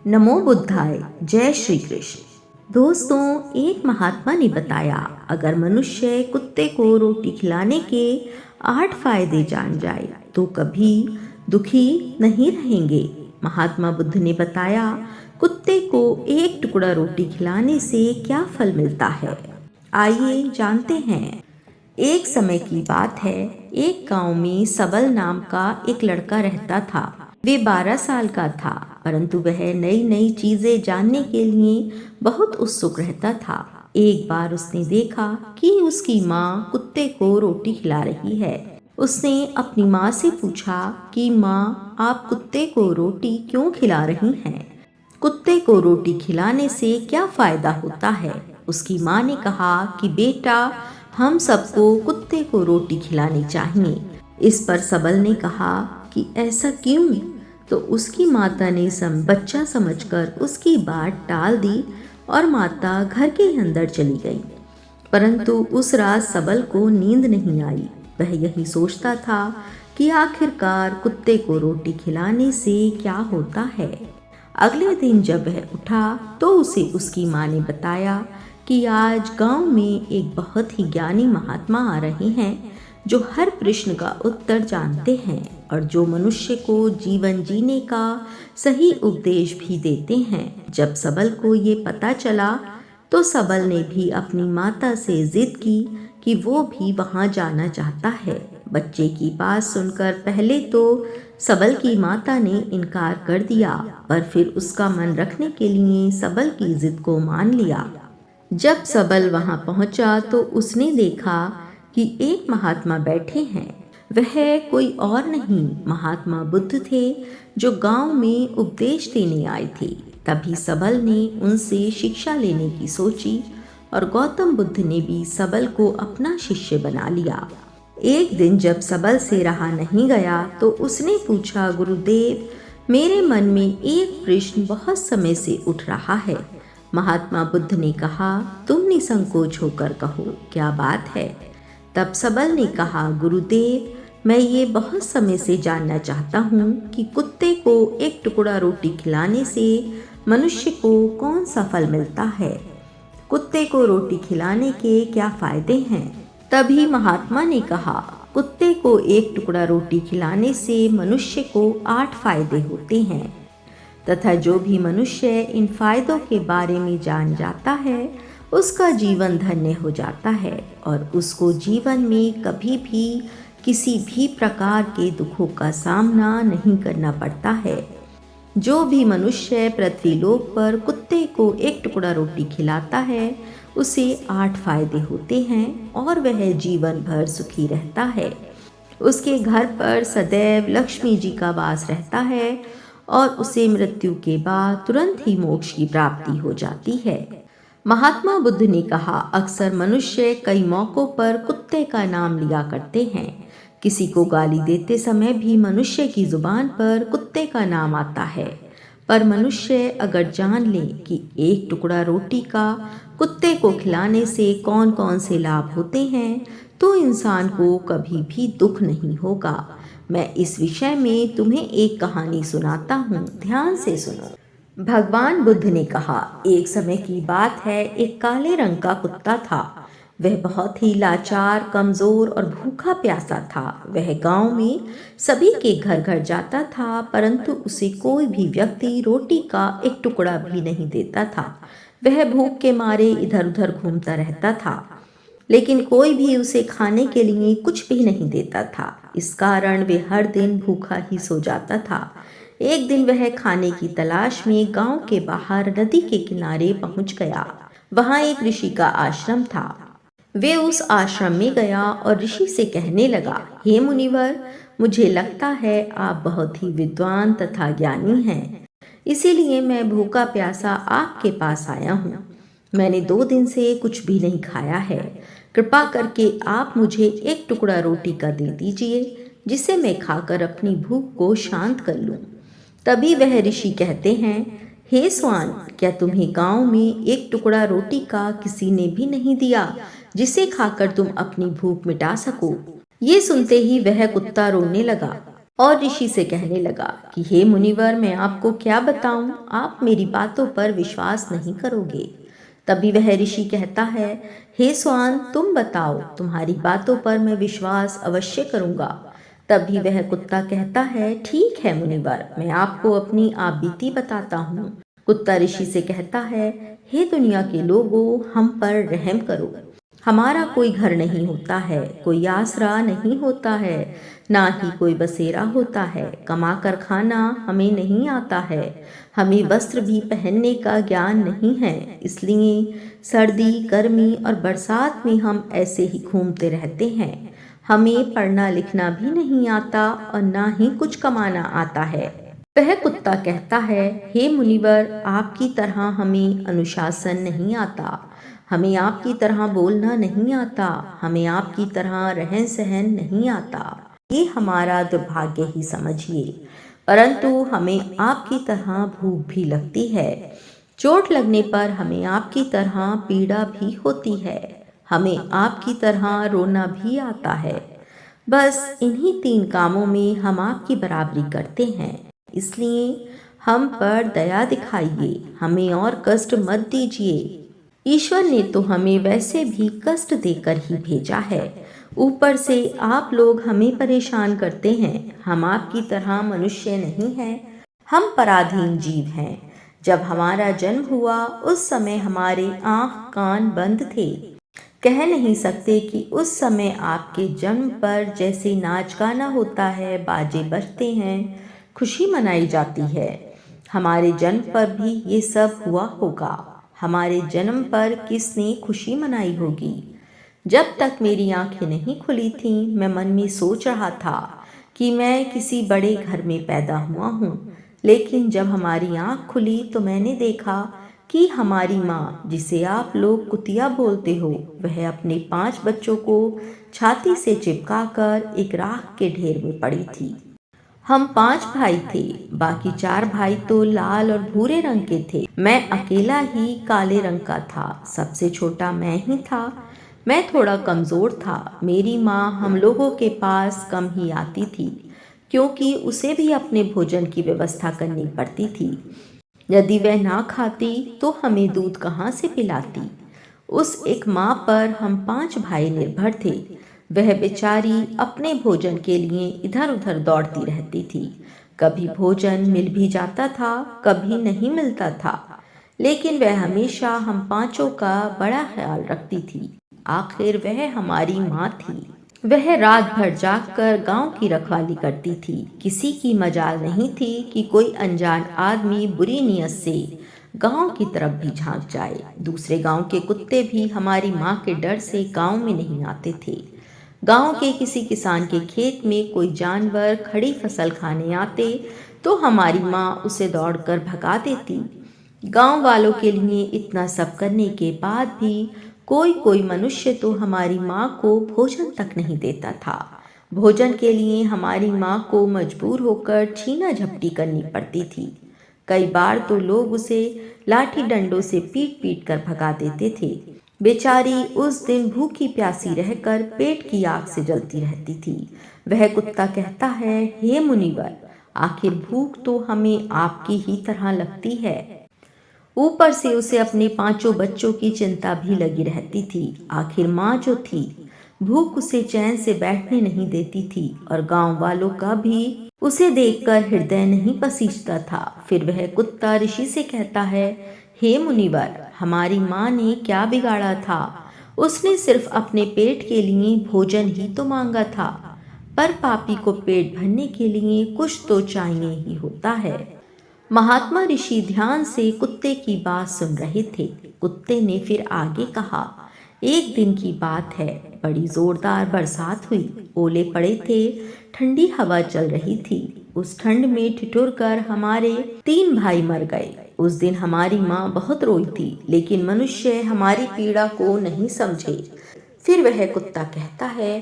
नमो बुद्धाय। जय श्री कृष्ण। दोस्तों, एक महात्मा ने बताया, अगर मनुष्य कुत्ते को रोटी खिलाने के 8 फायदे जान जाए तो कभी दुखी नहीं रहेंगे। महात्मा बुद्ध ने बताया, कुत्ते को एक टुकड़ा रोटी खिलाने से क्या फल मिलता है। आइए जानते हैं। एक समय की बात है, एक गांव में सबल नाम का एक लड़का रहता था। वे 12 साल का था, परंतु वह नई नई चीजें जानने के लिए बहुत उत्सुक रहता था। एक बार उसने देखा कि उसकी माँ कुत्ते को रोटी खिला रही है। उसने अपनी माँ से पूछा कि माँ, आप कुत्ते को रोटी क्यों खिला रही हैं? कुत्ते को रोटी खिलाने से क्या फायदा होता है? उसकी माँ ने कहा कि बेटा, हम सबको कुत्ते को रोटी खिलानी चाहिए। इस पर सबल ने कहा कि ऐसा क्यों? तो उसकी माता ने बच्चा समझकर उसकी बात टाल दी और माता घर के अंदर चली गई। परंतु उस रात सबल को नींद नहीं आई। वह यही सोचता था कि आखिरकार कुत्ते को रोटी खिलाने से क्या होता है। अगले दिन जब वह उठा तो उसे उसकी माँ ने बताया कि आज गांव में एक बहुत ही ज्ञानी महात्मा आ रहे हैं जो हर प्रश्न का उत्तर जानते हैं और जो मनुष्य को जीवन जीने का सही उपदेश भी देते हैं। जब सबल को ये पता चला तो सबल ने भी अपनी माता से जिद की कि वो भी वहां जाना चाहता है। बच्चे की बात सुनकर पहले तो सबल की माता ने इनकार कर दिया, पर फिर उसका मन रखने के लिए सबल की जिद को मान लिया। जब सबल वहां पहुंचा तो उसने देखा कि एक महात्मा बैठे हैं। वह कोई और नहीं, महात्मा बुद्ध थे जो गांव में उपदेश देने आए थे। तभी सबल ने उनसे शिक्षा लेने की सोची और गौतम बुद्ध ने भी सबल को अपना शिष्य बना लिया। एक दिन जब सबल से रहा नहीं गया तो उसने पूछा, गुरुदेव, मेरे मन में एक प्रश्न बहुत समय से उठ रहा है। महात्मा बुद्ध ने कहा, तुम निसंकोच होकर कहो, क्या बात है? तब सबल ने कहा, गुरुदेव, मैं ये बहुत समय से जानना चाहता हूँ कि कुत्ते को एक टुकड़ा रोटी खिलाने से मनुष्य को कौन सा फल मिलता है। कुत्ते को रोटी खिलाने के क्या फायदे हैं? तभी महात्मा ने कहा, कुत्ते को एक टुकड़ा रोटी खिलाने से मनुष्य को 8 फायदे होते हैं तथा जो भी मनुष्य इन फायदों के बारे में जान जाता है उसका जीवन धन्य हो जाता है और उसको जीवन में कभी भी किसी भी प्रकार के दुखों का सामना नहीं करना पड़ता है। जो भी मनुष्य पृथ्वीलोक पर कुत्ते को एक टुकड़ा रोटी खिलाता है उसे 8 फायदे होते हैं और वह जीवन भर सुखी रहता है। उसके घर पर सदैव लक्ष्मी जी का वास रहता है और उसे मृत्यु के बाद तुरंत ही मोक्ष की प्राप्ति हो जाती है। महात्मा बुद्ध ने कहा, अक्सर मनुष्य कई मौकों पर कुत्ते का नाम लिया करते हैं। किसी को गाली देते समय भी मनुष्य की जुबान पर कुत्ते का नाम आता है। पर मनुष्य अगर जान ले कि एक टुकड़ा रोटी का कुत्ते को खिलाने से कौन कौन से लाभ होते हैं तो इंसान को कभी भी दुख नहीं होगा। मैं इस विषय में तुम्हें एक कहानी सुनाता हूँ, ध्यान से सुनो। भगवान बुद्ध ने कहा, एक समय की बात है, एक काले रंग का कुत्ता था। वह बहुत ही लाचार, कमजोर और भूखा प्यासा था। वह गांव में सभी के घर घर जाता था, परंतु उसे कोई भी व्यक्ति रोटी का एक टुकड़ा भी नहीं देता था। वह भूख के मारे इधर उधर घूमता रहता था, लेकिन कोई भी उसे खाने के लिए कुछ भी नहीं देता था। इस कारण वे हर दिन भूखा ही सो जाता था। एक दिन वह खाने की तलाश में गांव के बाहर नदी के किनारे पहुंच गया। वहां एक ऋषि का आश्रम था। वे उस आश्रम में गया और ऋषि से कहने लगा, हे मुनिवर, मुझे लगता है आप बहुत ही विद्वान तथा ज्ञानी हैं, इसीलिए मैं भूखा प्यासा आपके पास आया हूँ। मैंने 2 दिन से कुछ भी नहीं खाया है। कृपा करके आप मुझे एक टुकड़ा रोटी का दे दीजिए जिसे मैं खाकर अपनी भूख को शांत कर लूं। तभी वह ऋषि कहते हैं, हे स्वान, क्या तुम्हें गांव में एक टुकड़ा रोटी का किसी ने भी नहीं दिया जिसे खाकर तुम अपनी भूख मिटा सको? ये सुनते ही वह कुत्ता रोने लगा। और ऋषि से कहने लगा कि हे मुनिवर, मैं आपको क्या बताऊं, आप मेरी बातों पर विश्वास नहीं करोगे। तभी वह ऋषि कहता है, हे स्वान, तुम बताओ, तुम्हारी बातों पर मैं विश्वास अवश्य करूंगा। तभी वह कुत्ता कहता है, ठीक है मुनिवर, मैं आपको अपनी आप बीती बताता हूँ। कुत्ता ऋषि से कहता है, हे दुनिया के लोगों, हम पर रहम करो। हमारा कोई घर नहीं होता है, कोई आसरा नहीं होता है, ना ही कोई बसेरा होता है। कमा कर खाना हमें नहीं आता है, हमें वस्त्र भी पहनने का ज्ञान नहीं है। इसलिए सर्दी, गर्मी और बरसात में हम ऐसे ही घूमते रहते हैं। हमें पढ़ना लिखना भी नहीं आता और ना ही कुछ कमाना आता है। वह कुत्ता कहता है, हे मुनिवर, आपकी तरह हमें अनुशासन नहीं आता, हमें आपकी तरह बोलना नहीं आता, हमें आपकी तरह रहन सहन नहीं आता। ये हमारा दुर्भाग्य ही समझिए, परंतु हमें आपकी तरह भूख भी लगती है। चोट लगने पर हमें आपकी तरह पीड़ा भी होती है, हमें आपकी तरह रोना भी आता है। बस इन्हीं 3 कामों में हम आपकी बराबरी करते हैं, इसलिए हम पर दया दिखाइए, हमें और कष्ट मत दीजिए। ईश्वर ने तो हमें वैसे भी कष्ट देकर ही भेजा है, ऊपर से आप लोग हमें परेशान करते हैं। हम आपकी तरह मनुष्य नहीं हैं, हम पराधीन जीव हैं। जब हमारा जन्म हुआ उस समय हमारे आँख कान बंद थे। कह नहीं सकते कि उस समय आपके जन्म पर जैसे नाच गाना होता है, बाजे बजते हैं, खुशी मनाई जाती है, हमारे जन्म पर भी ये सब हुआ होगा। हमारे जन्म पर किसने खुशी मनाई होगी? जब तक मेरी आंखें नहीं खुली थीं, मैं मन में सोच रहा था कि मैं किसी बड़े घर में पैदा हुआ हूँ। लेकिन जब हमारी आंख खुली तो मैंने देखा कि हमारी माँ, जिसे आप लोग कुतिया बोलते हो, वह अपने 5 बच्चों को छाती से चिपकाकर एक राख के ढेर में पड़ी थी। हम 5 भाई थे, बाकी 4 भाई तो लाल और भूरे रंग के थे। मैं अकेला ही काले रंग का था। सबसे छोटा मैं ही था। मैं थोड़ा कमज़ोर था। मेरी माँ हम लोगों के पास कम ही आती थी, क्योंकि उसे भी अपने भोजन की व्यवस्था करनी पड़ती थी। यदि वह ना खाती तो हमें दूध कहाँ से पिलाती। उस एक माँ पर हम 5 भाई निर्भर थे। वह बेचारी अपने भोजन के लिए इधर उधर दौड़ती रहती थी। कभी भोजन मिल भी जाता था, कभी नहीं मिलता था, लेकिन वह हमेशा हम 5 का बड़ा ख्याल रखती थी। आखिर वह हमारी माँ थी। वह रात भर जागकर गांव की रखवाली करती थी। किसी की मजाल नहीं थी कि कोई अनजान आदमी बुरी नीयत से गांव की तरफ भी झांक जाए। दूसरे गांव के कुत्ते भी हमारी माँ के डर से गांव में नहीं आते थे। गांव के किसी किसान के खेत में कोई जानवर खड़ी फसल खाने आते तो हमारी माँ उसे दौड़कर भगा देती। गांव वालों के लिए इतना सब करने के बाद भी कोई कोई मनुष्य तो हमारी माँ को भोजन तक नहीं देता था। भोजन के लिए हमारी माँ को मजबूर होकर छीना झपटी करनी पड़ती थी। कई बार तो लोग उसे लाठी डंडों से पीट पीट कर भगा देते थे। बेचारी उस दिन भूखी प्यासी रहकर पेट की आग से जलती रहती थी। वह कुत्ता कहता है, हे मुनिवर, आखिर भूख तो हमें आपकी ही तरह लगती है। ऊपर से उसे अपने 5 बच्चों की चिंता भी लगी रहती थी। आखिर माँ जो थी, भूख उसे चैन से बैठने नहीं देती थी और गांव वालों का भी उसे देखकर हृदय नहीं पसीजता था। फिर वह कुत्ता ऋषि से कहता है, हे मुनिवर, हमारी माँ ने क्या बिगाड़ा था? उसने सिर्फ अपने पेट के लिए भोजन ही तो मांगा था, पर पापी को पेट भरने के लिए कुछ तो चाहिए ही होता है। महात्मा ऋषि ध्यान से कुत्ते की बात सुन रहे थे। कुत्ते ने फिर आगे कहा, एक दिन की बात है, बड़ी जोरदार बरसात हुई, ओले पड़े थे, ठंडी हवा चल रही थी। उस ठंड में ठिठुर कर हमारे 3 भाई मर गए। उस दिन हमारी माँ बहुत रोई थी, लेकिन मनुष्य हमारी पीड़ा को नहीं समझे। फिर वह कुत्ता कहता है,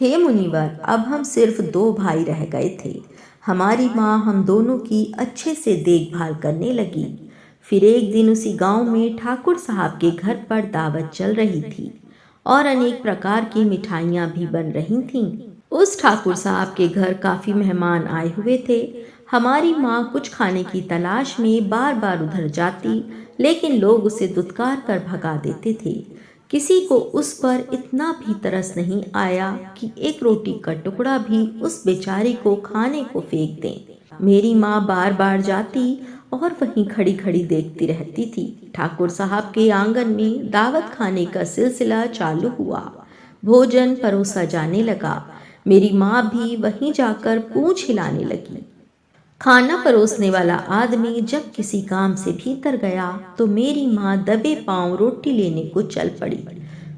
हे मुनिवर, अब हम सिर्फ 2 भाई रह गए थे। हमारी माँ हम दोनों की अच्छे से देखभाल करने लगी। फिर एक दिन उसी गांव में ठाकुर साहब के घर पर दावत चल रही थी और अनेक प्रकार की मिठाइयाँ भी बन रही थीं। उस ठाकुर साहब के घर काफी मेहमान आए हुए थे। हमारी माँ कुछ खाने की तलाश में बार बार उधर जाती, लेकिन लोग उसे दुत्कार कर भगा देते थे। किसी को उस पर इतना भी तरस नहीं आया कि एक रोटी का टुकड़ा भी उस बेचारी को खाने को फेंक दें। मेरी माँ बार बार जाती और वहीं खड़ी खड़ी देखती रहती थी। ठाकुर साहब के आंगन में दावत खाने का सिलसिला चालू हुआ। भोजन परोसा जाने लगा। मेरी माँ भी वहीं जाकर पूंछ हिलाने लगी। खाना परोसने वाला आदमी जब किसी काम से भीतर गया तो मेरी माँ दबे पांव रोटी लेने को चल पड़ी।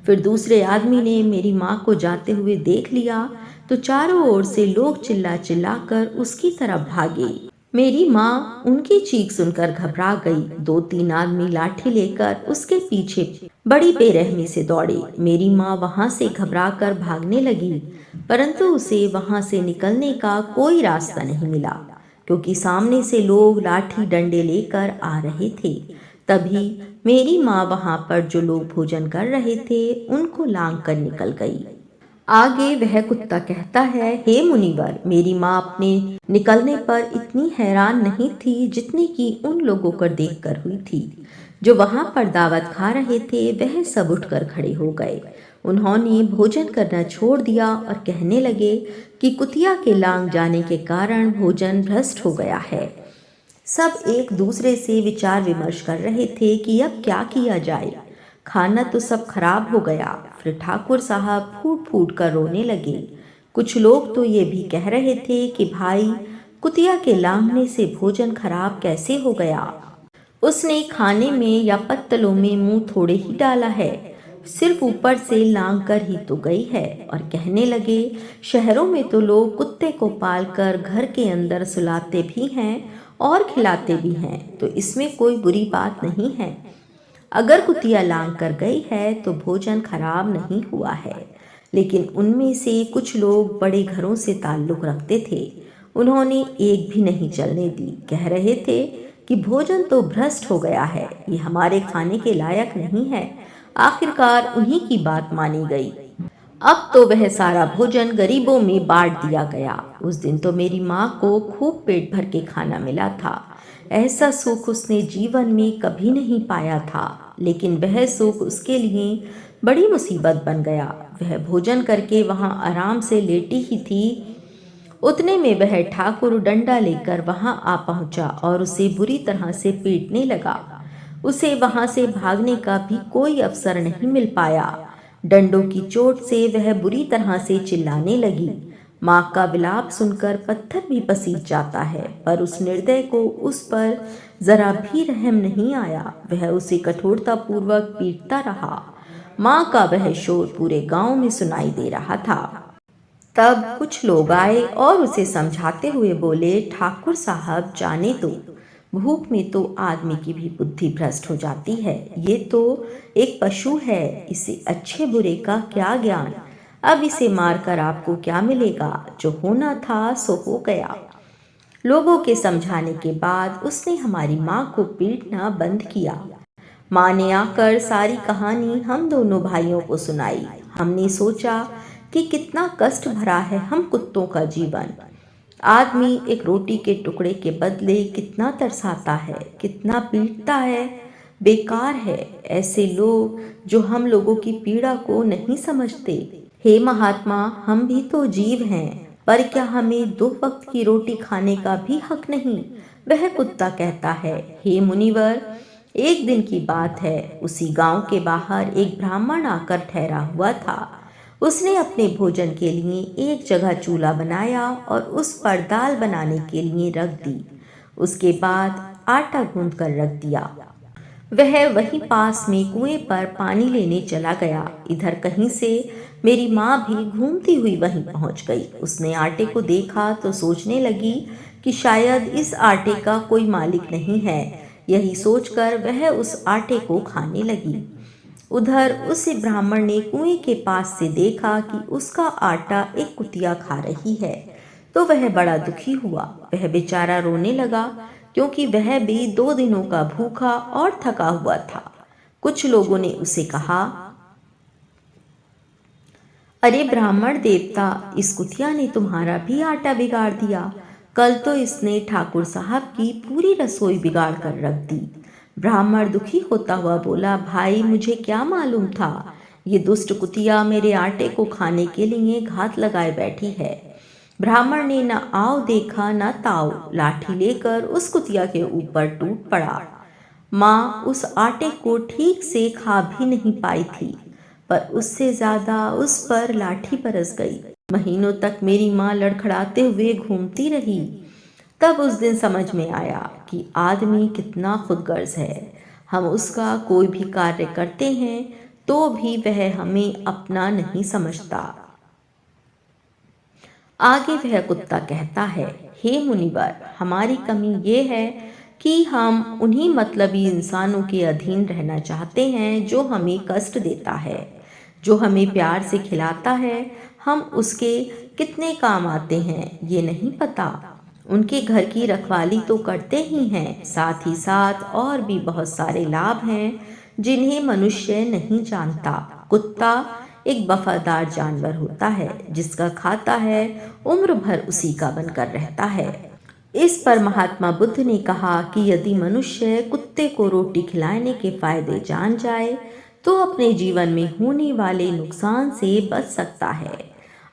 फिर दूसरे आदमी ने मेरी माँ को जाते हुए देख लिया तो चारों ओर से लोग चिल्ला चिल्लाकर उसकी तरफ भागे। मेरी माँ उनकी चीख सुनकर घबरा गई। 2-3 आदमी लाठी लेकर उसके पीछे बड़ी बेरहमी से दौड़े। मेरी माँ वहां से घबराकर भागने लगी, परंतु उसे वहां से निकलने का कोई रास्ता नहीं मिला, क्योंकि सामने से लोग लाठी डंडे लेकर आ रहे थे। तभी मेरी माँ वहां पर जो लोग भोजन कर रहे थे उनको लांग कर निकल गई। आगे वह कुत्ता कहता है, हे मुनिवर, मेरी माँ अपने निकलने पर इतनी हैरान नहीं थी जितनी कि उन लोगों को देखकर हुई थी जो वहां पर दावत खा रहे थे। वह सब उठकर खड़े हो गए। उन्होंने भोजन करना छोड़ दिया और कहने लगे कि कुतिया के लांग जाने के कारण भोजन भ्रष्ट हो गया है। सब एक दूसरे से विचार विमर्श कर रहे थे कि अब क्या किया जाए। खाना तो सब खराब हो गया। फिर ठाकुर साहब फूट फूट कर रोने लगे। कुछ लोग तो ये भी कह रहे थे कि भाई, कुतिया के लांघने से भोजन खराब कैसे हो गया? उसने खाने में या पत्तलों में मुंह थोड़े ही डाला है, सिर्फ ऊपर से लांघ कर ही तो गई है। और कहने लगे, शहरों में तो लोग कुत्ते को पालकर घर के अंदर सुलाते भी हैं और खिलाते भी हैं, तो इसमें कोई बुरी बात नहीं है। अगर कुतिया लांग कर गई है तो भोजन खराब नहीं हुआ है। लेकिन उनमें से कुछ लोग बड़े घरों से ताल्लुक रखते थे। उन्होंने एक भी नहीं चलने दी। कह रहे थे कि भोजन तो भ्रष्ट हो गया है, ये हमारे खाने के लायक नहीं है। आखिरकार उन्हीं की बात मानी गई। अब तो वह सारा भोजन गरीबों में बांट दिया गया। उस दिन तो मेरी माँ को खूब पेट भर के खाना मिला था। ऐसा सुख उसने जीवन में कभी नहीं पाया था, लेकिन वह सुख उसके लिए बड़ी मुसीबत बन गया। वह भोजन करके वहां आराम से लेटी ही थी, उतने में वह ठाकुर डंडा लेकर वहां आ पहुंचा और उसे बुरी तरह से पीटने लगा। उसे वहां से भागने का भी कोई अवसर नहीं मिल पाया। डंडों की चोट से वह बुरी तरह से चिल्लाने लगी। माँ का विलाप सुनकर पत्थर भी पसीज जाता है, पर उस निर्दय को उस पर जरा भी रहम नहीं आया। वह उसे कठोरता पूर्वक पीटता रहा। माँ का वह शोर पूरे गांव में सुनाई दे रहा था। तब कुछ लोग आए और उसे समझाते हुए बोले, ठाकुर साहब, जाने दो, भूख में तो आदमी की भी बुद्धि भ्रष्ट हो जाती है। ये तो एक पशु है, इसे अच्छे बुरे का क्या ज्ञान। अब इसे मारकर आपको क्या मिलेगा? जो होना था सो हो गया। लोगों के समझाने के बाद उसने हमारी माँ को पीटना बंद किया। माँ ने आकर सारी कहानी हम दोनों भाइयों को सुनाई। हमने सोचा कि कितना कष्ट भरा है हम कुत्तों का जीवन। आदमी एक रोटी के टुकड़े के बदले कितना तरसाता है, कितना पीटता है। बेकार है ऐसे लोग जो हम लोगों की पीड़ा को नहीं समझते। हे महात्मा, हम भी तो जीव हैं, पर क्या हमें 2 वक्त की रोटी खाने का भी हक नहीं? वह कुत्ता कहता है, हे मुनिवर, एक दिन की बात है, उसी गांव के बाहर एक ब्राह्मण आकर ठहरा हुआ था। उसने अपने भोजन के लिए एक जगह चूल्हा बनाया और उस पर दाल बनाने के लिए रख दी। उसके बाद आटा गूंथ कर रख दिया। वह वहीं पास में कुएं पर पानी लेने चला गया। इधर कहीं से मेरी माँ भी घूमती हुई वहीं पहुंच गई। उसने आटे को देखा तो सोचने लगी कि शायद इस आटे का कोई मालिक नहीं है। यही सोचकर वह उस आटे को खाने लगी। उधर उस ब्राह्मण ने कुएं के पास से देखा कि उसका आटा एक कुतिया खा रही है, तो वह बड़ा दुखी हुआ। वह बेचारा रोने लगा, क्योंकि वह भी 2 दिनों का भूखा और थका हुआ था। कुछ लोगों ने उसे कहा, अरे ब्राह्मण देवता, इस कुतिया ने तुम्हारा भी आटा बिगाड़ दिया। कल तो इसने ठाकुर साहब की पूरी रसोई बिगाड़ कर रख दी। ब्राह्मण दुखी होता हुआ बोला, भाई मुझे क्या मालूम था, ये दुष्ट कुतिया मेरे आटे को खाने के लिए घात लगाए बैठी है। ब्राह्मण ने न आओ देखा न ताओ, लाठी लेकर उस कुतिया के ऊपर टूट पड़ा। माँ उस आटे को ठीक से खा भी नहीं पाई थी, पर उससे ज्यादा उस पर लाठी बरस गई। महीनों तक मेरी माँ लड़खड़ाते हुए घूमती रही। तब उस दिन समझ में आया कि आदमी कितना खुदगर्ज है। हम उसका कोई भी कार्य करते हैं तो भी वह हमें अपना नहीं समझता। आगे वह कुत्ता कहता है, हे मुनिवर, हमारी कमी ये है कि हम उन्हीं मतलबी इंसानों के अधीन रहना चाहते हैं जो हमें कष्ट देता है। जो हमें प्यार से खिलाता है, हम उसके कितने काम आते हैं ये नहीं पता। उनके घर की रखवाली तो करते ही हैं, साथ ही साथ और भी बहुत सारे लाभ हैं जिन्हें मनुष्य नहीं जानता। कुत्ता एक वफादार जानवर होता है, जिसका खाता है उम्र भर उसी का बनकर रहता है। इस पर महात्मा बुद्ध ने कहा कि यदि मनुष्य कुत्ते को रोटी खिलाने के फायदे जान जाए तो अपने जीवन में होने वाले नुकसान से बच सकता है।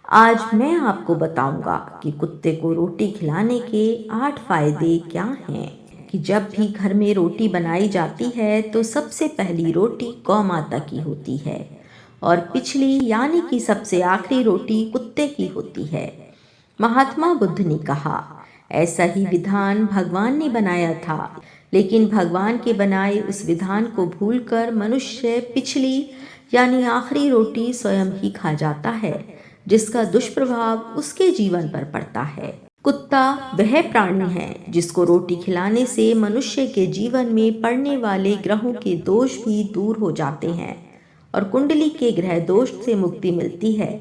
आज मैं आपको बताऊंगा कि कुत्ते को रोटी खिलाने के 8 फायदे क्या हैं। कि जब भी घर में रोटी बनाई जाती है तो सबसे पहली रोटी गौ माता की होती है और पिछली यानी कि सबसे आखिरी रोटी कुत्ते की होती है। महात्मा बुद्ध ने कहा, ऐसा ही विधान भगवान ने बनाया था, लेकिन भगवान के बनाए उस विधान को भूलकर मनुष्य पिछली यानी आखिरी रोटी स्वयं ही खा जाता है, जिसका दुष्प्रभाव उसके जीवन पर पड़ता है। कुत्ता वह प्राणी है जिसको रोटी खिलाने से मनुष्य के जीवन में पड़ने वाले ग्रहों के दोष भी दूर हो जाते हैं और कुंडली के ग्रह दोष से मुक्ति मिलती है।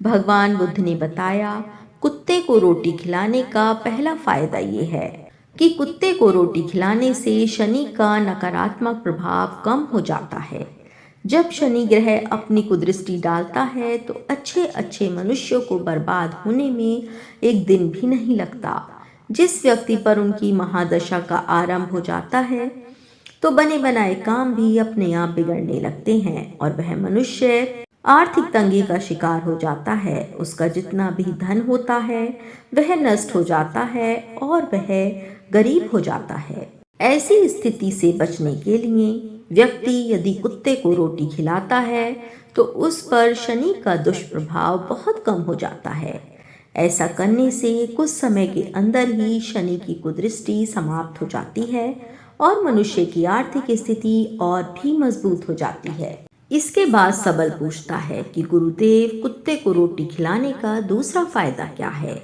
भगवान बुद्ध ने बताया, कुत्ते को रोटी खिलाने का पहला फायदा ये है कि कुत्ते को रोटी खिलाने से शनि का नकारात्मक प्रभाव कम हो जाता है। जब शनि ग्रह अपनी कुदृष्टि डालता है तो अच्छे अच्छे मनुष्यों को बर्बाद होने में एक दिन भी नहीं लगता। जिस व्यक्ति पर उनकी महादशा का आरंभ हो जाता है तो बने बनाए काम भी अपने आप बिगड़ने लगते हैं और वह मनुष्य आर्थिक तंगी का शिकार हो जाता है। उसका जितना भी धन होता है वह नष्ट हो जाता है और वह गरीब हो जाता है। ऐसी स्थिति से बचने के लिए व्यक्ति यदि कुत्ते को रोटी खिलाता है तो उस पर शनि का दुष्प्रभाव बहुत कम हो जाता है। ऐसा करने से कुछ समय के अंदर ही शनि की कुदृष्टि समाप्त हो जाती है और मनुष्य की आर्थिक स्थिति और भी मजबूत हो जाती है। इसके बाद सबल पूछता है कि गुरुदेव, कुत्ते को रोटी खिलाने का दूसरा फायदा क्या है?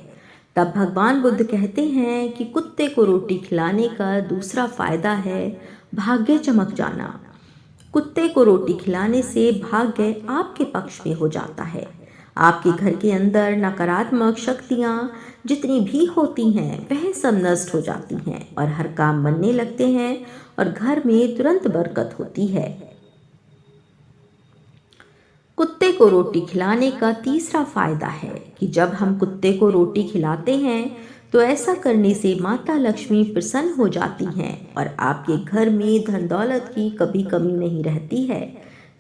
तब भगवान बुद्ध कहते हैं कि कुत्ते को रोटी खिलाने का दूसरा फायदा है भाग्य चमक जाना। कुत्ते को रोटी खिलाने से भाग्य आपके पक्ष में हो जाता है। आपके घर के अंदर नकारात्मक शक्तियाँ जितनी भी होती हैं वह सब नष्ट हो जाती हैं और हर काम बनने लगते हैं और घर में तुरंत बरकत होती है। कुत्ते को रोटी खिलाने का तीसरा फायदा है कि जब हम कुत्ते को रोटी खिलाते हैं तो ऐसा करने से माता लक्ष्मी प्रसन्न हो जाती हैं और आपके घर में धन दौलत की कभी कमी नहीं रहती है,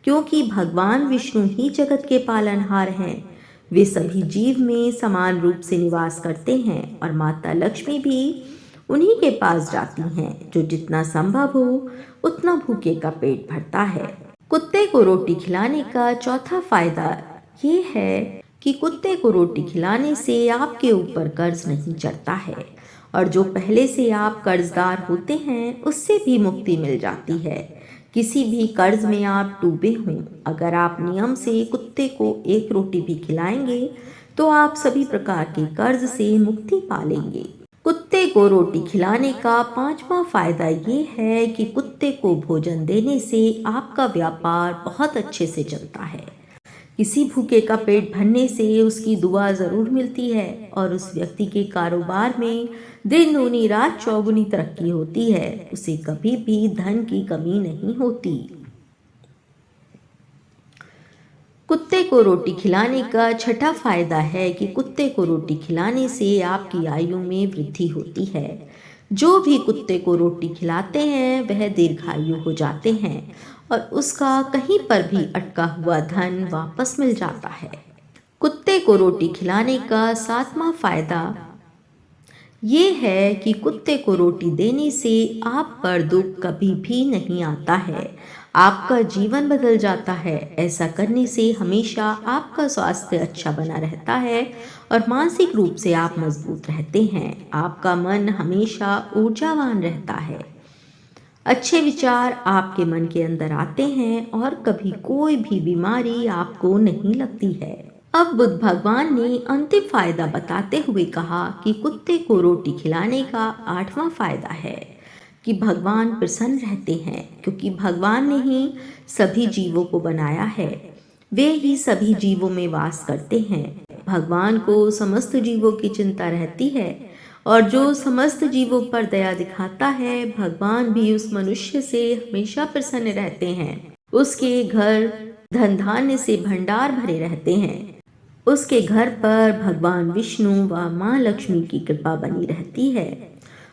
क्योंकि भगवान विष्णु ही जगत के पालनहार हैं। वे सभी जीव में समान रूप से निवास करते हैं और माता लक्ष्मी भी उन्हीं के पास जाती हैं जो जितना संभव हो उतना भूखे का पेट भरता है। कुत्ते को रोटी खिलाने का चौथा फायदा ये है कि कुत्ते को रोटी खिलाने से आपके ऊपर कर्ज नहीं चढ़ता है और जो पहले से आप कर्जदार होते हैं उससे भी मुक्ति मिल जाती है। किसी भी कर्ज में आप डूबे हों, अगर आप नियम से कुत्ते को एक रोटी भी खिलाएंगे तो आप सभी प्रकार के कर्ज से मुक्ति पा लेंगे। कुत्ते को रोटी खिलाने का पांचवा फायदा ये है कि कुत्ते को भोजन देने से आपका व्यापार बहुत अच्छे से चलता है। किसी भूखे का पेट भरने से उसकी दुआ जरूर मिलती है और उस व्यक्ति के कारोबार में दिन दूनी रात चौगुनी तरक्की होती है। उसे कभी भी धन की कमी नहीं होती। कुत्ते को रोटी खिलाने का छठा फायदा है कि कुत्ते को रोटी खिलाने से आपकी आयु में वृद्धि होती है। जो भी कुत्ते को रोटी खिलाते हैं वह दीर्घायु हो जाते हैं और उसका कहीं पर भी अटका हुआ धन वापस मिल जाता है। कुत्ते को रोटी खिलाने का सातवां फायदा ये है कि कुत्ते को रोटी देने से आप पर दुख कभी भी नहीं आता है। आपका जीवन बदल जाता है। ऐसा करने से हमेशा आपका स्वास्थ्य अच्छा बना रहता है और मानसिक रूप से आप मजबूत रहते हैं। आपका मन हमेशा ऊर्जावान रहता है। अच्छे विचार आपके मन के अंदर आते हैं और कभी कोई भी बीमारी आपको नहीं लगती है। अब बुद्ध भगवान ने अंतिम फायदा बताते हुए कहा कि कुत्ते को रोटी खिलाने का आठवां फायदा है कि भगवान प्रसन्न रहते हैं, क्योंकि भगवान ने ही सभी जीवों को बनाया है। वे ही सभी जीवों में वास करते हैं। भगवान को समस्त जीवों की चिंता रहती है और जो समस्त जीवों पर दया दिखाता है, भगवान भी उस मनुष्य से हमेशा प्रसन्न रहते हैं। उसके घर धन धान्य से भंडार भरे रहते हैं। उसके घर पर भगवान विष्णु व माँ लक्ष्मी की कृपा बनी रहती है।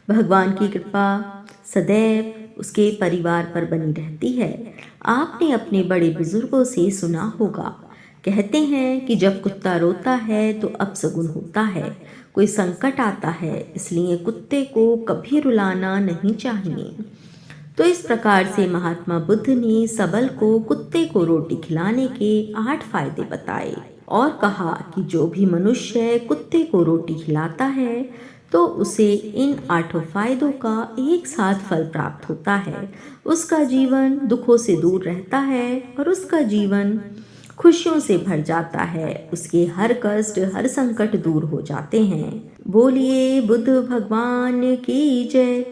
भगवान की कृपा सदैव उसके परिवार पर बनी रहती है। आपने अपने बड़े बुजुर्गों से सुना होगा, कहते हैं कि जब कुत्ता रोता है तो अपशगुन होता है, कोई संकट आता है, इसलिए कुत्ते को कभी रुलाना नहीं चाहिए। तो इस प्रकार से महात्मा बुद्ध ने सबल को कुत्ते को रोटी खिलाने के 8 फायदे बताए और कहा कि जो भी मनुष्य कुत्ते को रोटी खिलाता है तो उसे इन 8 फायदों का एक साथ फल प्राप्त होता है। उसका जीवन दुखों से दूर रहता है और उसका जीवन खुशियों से भर जाता है। उसके हर कष्ट हर संकट दूर हो जाते हैं। बोलिए बुद्ध भगवान की जय।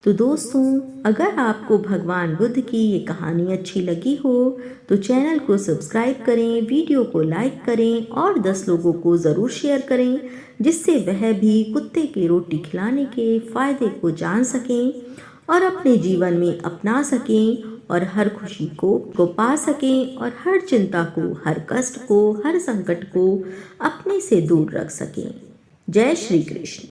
तो दोस्तों, अगर आपको भगवान बुद्ध की ये कहानी अच्छी लगी हो तो चैनल को सब्सक्राइब करें, वीडियो को लाइक करें और 10 लोगों को ज़रूर शेयर करें, जिससे वह भी कुत्ते की रोटी खिलाने के फायदे को जान सकें और अपने जीवन में अपना सकें और हर खुशी को पा सकें और हर चिंता को, हर कष्ट को, हर संकट को अपने से दूर रख सकें। जय श्री कृष्ण।